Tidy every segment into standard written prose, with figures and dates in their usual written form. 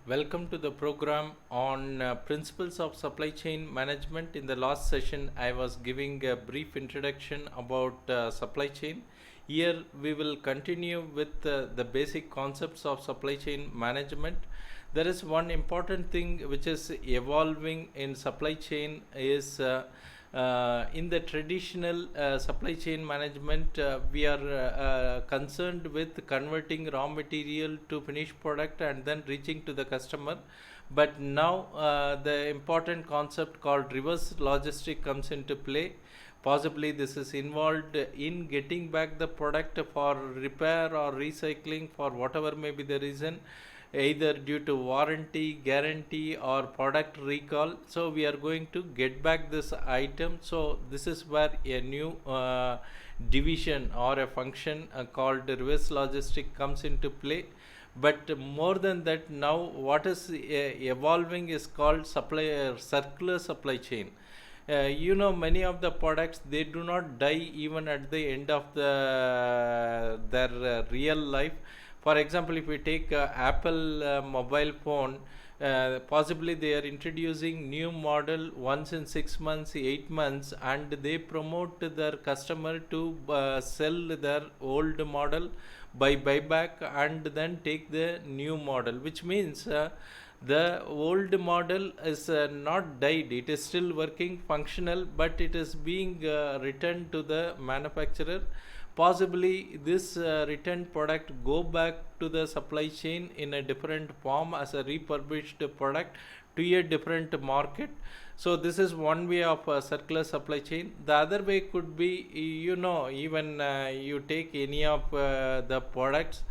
Welcome to the program on principles of supply chain management. In the last session, I was giving a brief introduction about supply chain. Here, we will continue with the basic concepts of supply chain management. There is one important thing which is evolving in supply chain is in the traditional supply chain management, we are concerned with converting raw material to finished product and then reaching to the customer. But now the important concept called reverse logistic comes into play. Possibly this is involved in getting back the product for repair or recycling for whatever may be the reason, either due to warranty, guarantee, or product recall. So we are going to get back this item. So this is where a new division or a function called reverse logistic comes into play. But more than that, now what is evolving is called circular supply chain. Many of the products, they do not die even at the end of their real life. For example, if we take Apple mobile phone, possibly they are introducing new model once in 6 months, 8 months, and they promote their customer to sell their old model by buyback and then take the new model, which means the old model is not died, it is still working functional, but it is being returned to the manufacturer. Possibly this returned product go back to the supply chain in a different form as a refurbished product to a different market. So this is one way of circular supply chain. The other way could be, even you take any of the products,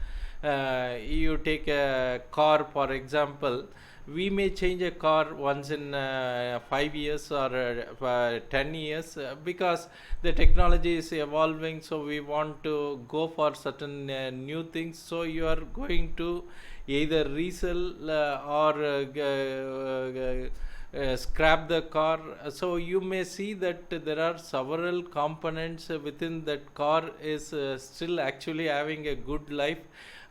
you take a car for example. We may change a car once in 5 years or 10 years, because the technology is evolving, so we want to go for certain new things. So you are going to either resell or scrap the car. So you may see that there are several components within that car is still actually having a good life,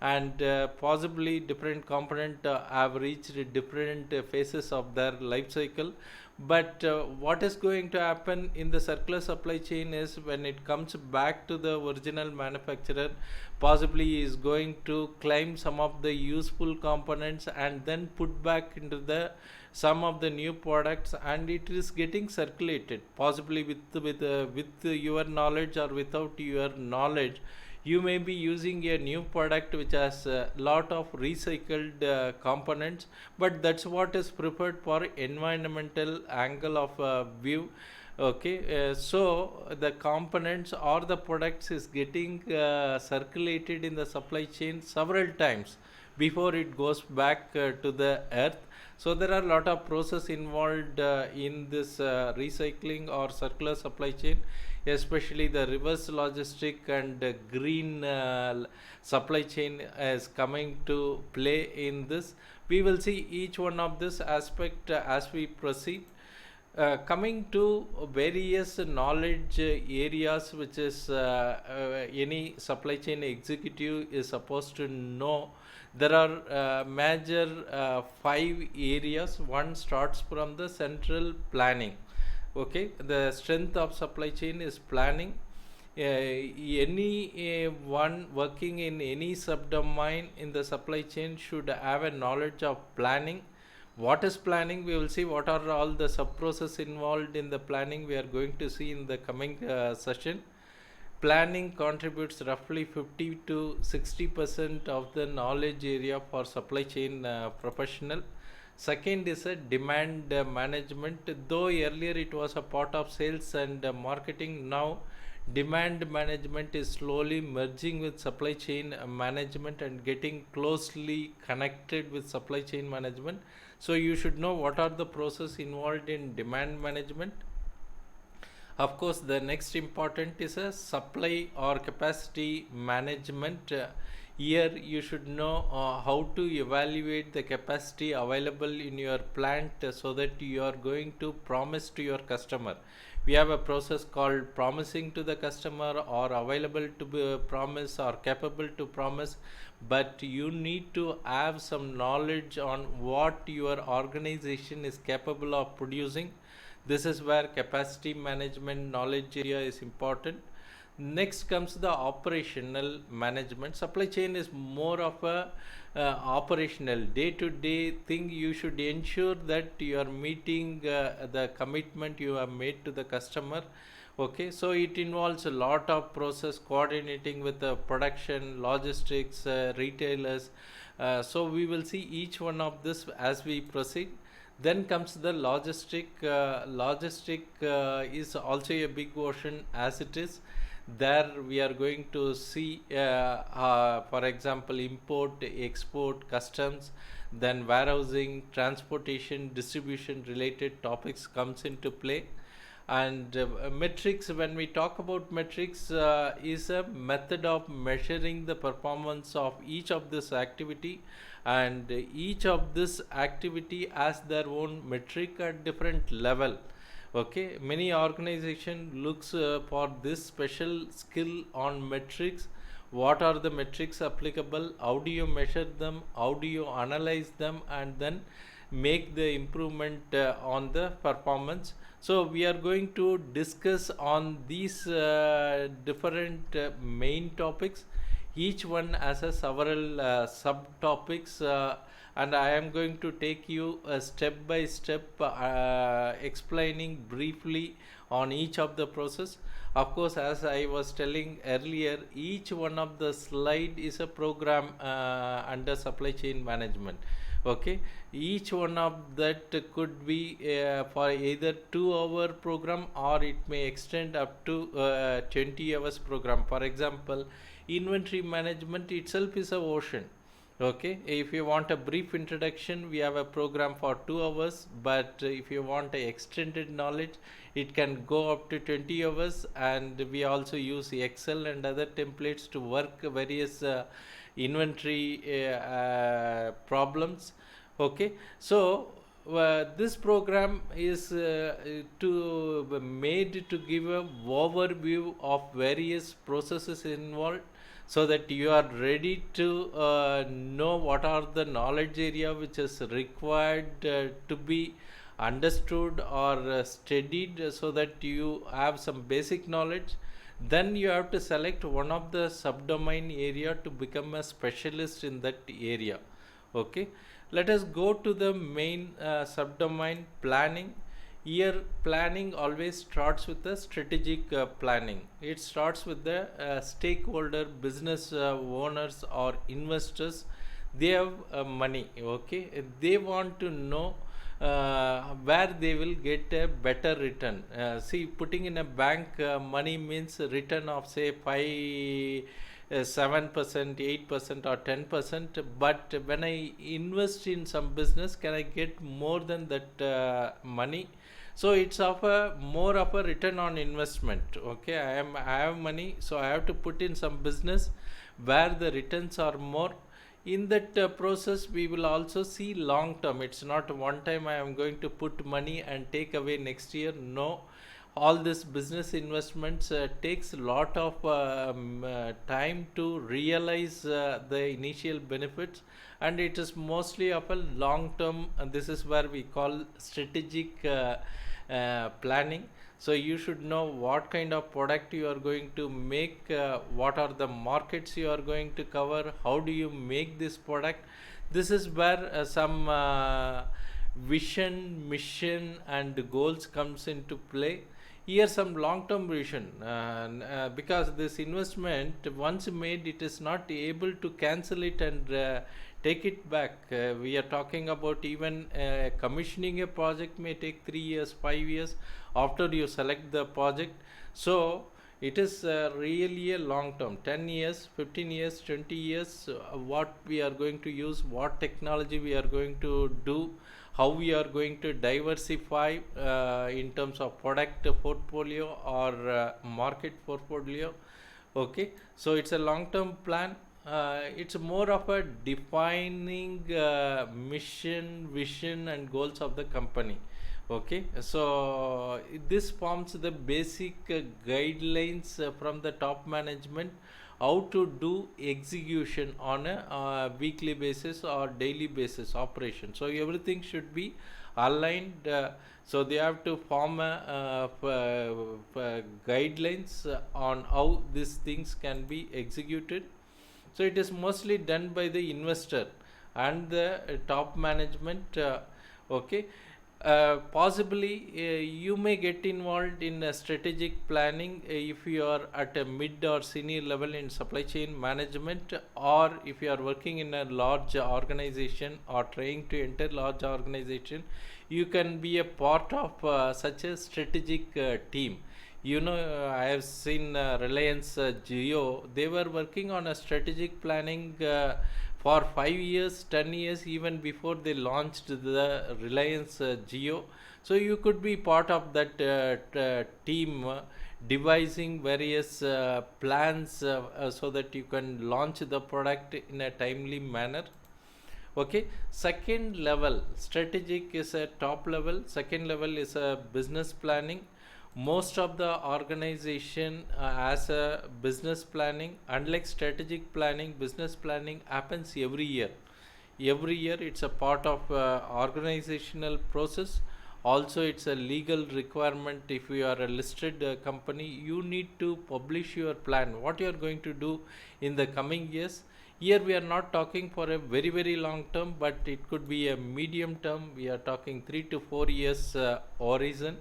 and possibly different component have reached different phases of their life cycle. But what is going to happen in the circular supply chain is, when it comes back to the original manufacturer, possibly he is going to claim some of the useful components and then put back into the some of the new products, and it is getting circulated, possibly with your knowledge or without your knowledge. You may be using a new product which has a lot of recycled components, but that's what is preferred for environmental angle of view. Okay, so the components or the products is getting circulated in the supply chain several times before it goes back to the earth. So there are a lot of process involved in this recycling or circular supply chain, especially the reverse logistic and green supply chain is coming to play in this. We will see each one of this aspect as we proceed. Coming to various knowledge areas which is any supply chain executive is supposed to know, there are major five areas. One starts from the central planning. Okay, the strength of supply chain is planning. Any one working in any subdomain in the supply chain should have a knowledge of planning. What is planning? We will see what are all the sub process involved in the planning. We are going to see in the coming session. Planning contributes roughly 50 to 60% of the knowledge area for supply chain professional. Second is a demand management. Though earlier it was a part of sales and marketing, now demand management is slowly merging with supply chain management and getting closely connected with supply chain management. So you should know what are the process involved in demand management. Of course, the next important is a supply or capacity management. Here you should know how to evaluate the capacity available in your plant so that you are going to promise to your customer. We have a process called promising to the customer, or available to be promise, or capable to promise. but you need to have some knowledge on what your organization is capable of producing. This is where capacity management knowledge area is important. Next comes the operational management. Supply chain is more of a operational day-to-day thing. You should ensure that you are meeting the commitment you have made to the customer. Okay, so it involves a lot of process coordinating with the production, logistics, retailers. So we will see each one of this as we proceed. Then comes the logistic. Logistic is also a big ocean as it is. There we are going to see, for example, import, export, customs, then warehousing, transportation, distribution related topics comes into play. And metrics, when we talk about metrics, is a method of measuring the performance of each of this activity, and each of this activity has their own metric at different level. Okay, many organization looks for this special skill on metrics. What are the metrics applicable, how do you measure them, how do you analyze them, and then make the improvement on the performance. So we are going to discuss on these different main topics. Each one has a several subtopics, and I am going to take you step by step, explaining briefly on each of the process. Of course, as I was telling earlier, each one of the slide is a program under supply chain management. Okay, each one of that could be for either 2 hour program, or it may extend up to 20 hours program. For example, inventory management itself is a ocean. Okay, if you want a brief introduction, we have a program for 2 hours, but if you want a extended knowledge, it can go up to 20 hours. And we also use Excel and other templates to work various inventory problems. Okay, so this program is to made to give a overview of various processes involved, so that you are ready to know what are the knowledge area which is required to be understood or studied, so that you have some basic knowledge. Then you have to select one of the subdomain area to become a specialist in that area. Okay, let us go to the main subdomain, planning. Here planning always starts with the strategic planning. It starts with the stakeholder, business owners or investors. They have money. Okay, they want to know where they will get a better return. See, putting in a bank money means a return of say 7%, 8%, or 10%. But when I invest in some business, can I get more than that money? So it's of a more of a return on investment. Okay, I have money, so I have to put in some business where the returns are more. In that process, we will also see long term. It's not one time I am going to put money and take away next year. No, all this business investments takes a lot of time to realize the initial benefits, and it is mostly of a long term. And this is where we call strategic planning. So you should know what kind of product you are going to make, what are the markets you are going to cover, how do you make this product. This is where some vision, mission and goals comes into play. Here some long term vision, because this investment once made, it is not able to cancel it and take it back. We are talking about even commissioning a project may take 3 years, 5 years after you select the project. So it is really a long term, 10 years, 15 years, 20 years, what we are going to use, what technology we are going to do, how we are going to diversify in terms of product portfolio or market portfolio. Okay, so it's a long term plan. It's more of a defining mission, vision and goals of the company. Okay, so this forms the basic guidelines from the top management how to do execution on a weekly basis or daily basis operation. So everything should be aligned. So they have to form guidelines on how these things can be executed. So it is mostly done by the investor and the top management. Okay. Possibly you may get involved in strategic planning if you are at a mid or senior level in supply chain management, or if you are working in a large organization or trying to enter large organization, you can be a part of such a strategic team. I have seen Reliance Jio, they were working on a strategic planning for 5 years, 10 years, even before they launched the Reliance Jio. So you could be part of that team, devising various plans so that you can launch the product in a timely manner. Okay. Second level, strategic is a top level. Second level is a business planning. Most of the organization as a business planning. Unlike strategic planning, business planning happens every year. Every year it's a part of organizational process. Also it's a legal requirement. If you are a listed company, you need to publish your plan, what you are going to do in the coming years. Here we are not talking for a very long term, but it could be a medium term. We are talking 3 to 4 years horizon.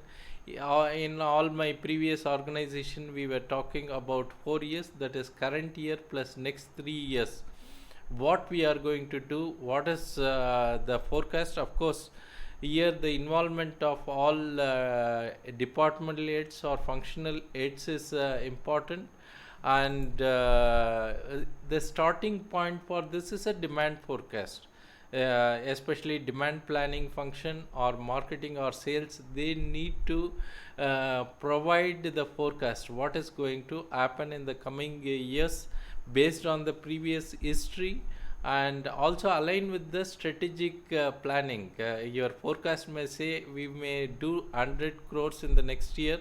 In all my previous organization, we were talking about 4 years, that is current year plus next 3 years. What we are going to do, what is the forecast. Of course, here the involvement of all departmental heads or functional heads is important. And the starting point for this is a demand forecast. Especially demand planning function or marketing or sales, they need to provide the forecast, what is going to happen in the coming years based on the previous history, and also align with the strategic planning. Your forecast may say we may do 100 crores in the next year,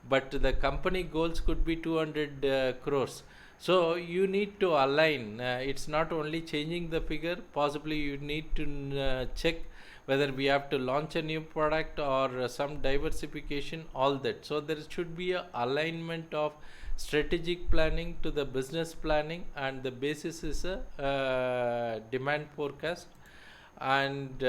but the company goals could be 200 crores. So you need to align. It's not only changing the figure, possibly you need to check whether we have to launch a new product or some diversification, all that. So there should be a alignment of strategic planning to the business planning, and the basis is a demand forecast. And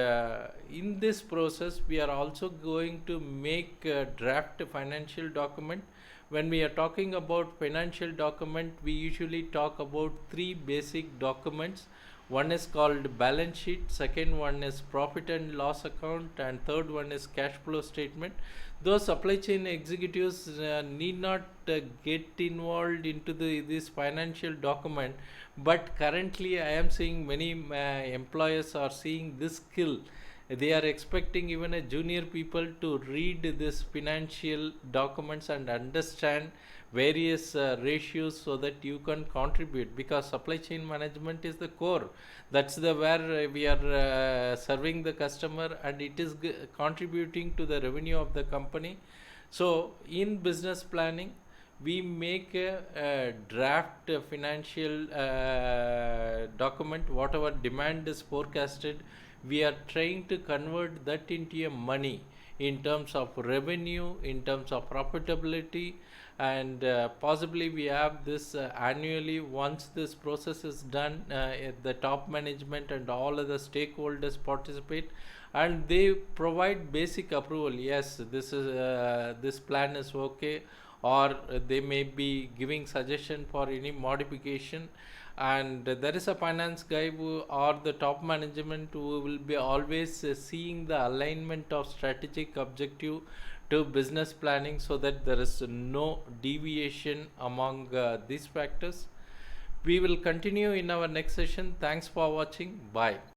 in this process we are also going to make a draft financial document. When we are talking about financial document, we usually talk about 3 basic documents. One is called balance sheet, second one is profit and loss account, and third one is cash flow statement. Those supply chain executives need not get involved into this financial document, but currently I am seeing many employers are seeing this skill. They are expecting even a junior people to read this financial documents and understand various ratios so that you can contribute, because supply chain management is the core. That's the where we are serving the customer, and it is contributing to the revenue of the company. So in business planning, we make a draft financial document. Whatever demand is forecasted, we are trying to convert that into a money in terms of revenue, in terms of profitability, and possibly we have this annually. Once this process is done, the top management and all other stakeholders participate, and they provide basic approval. Yes, this plan is okay, or they may be giving suggestion for any modification. And there is a finance guy or the top management who will be always seeing the alignment of strategic objective to business planning, so that there is no deviation among these factors. We will continue in our next session. Thanks for watching. Bye.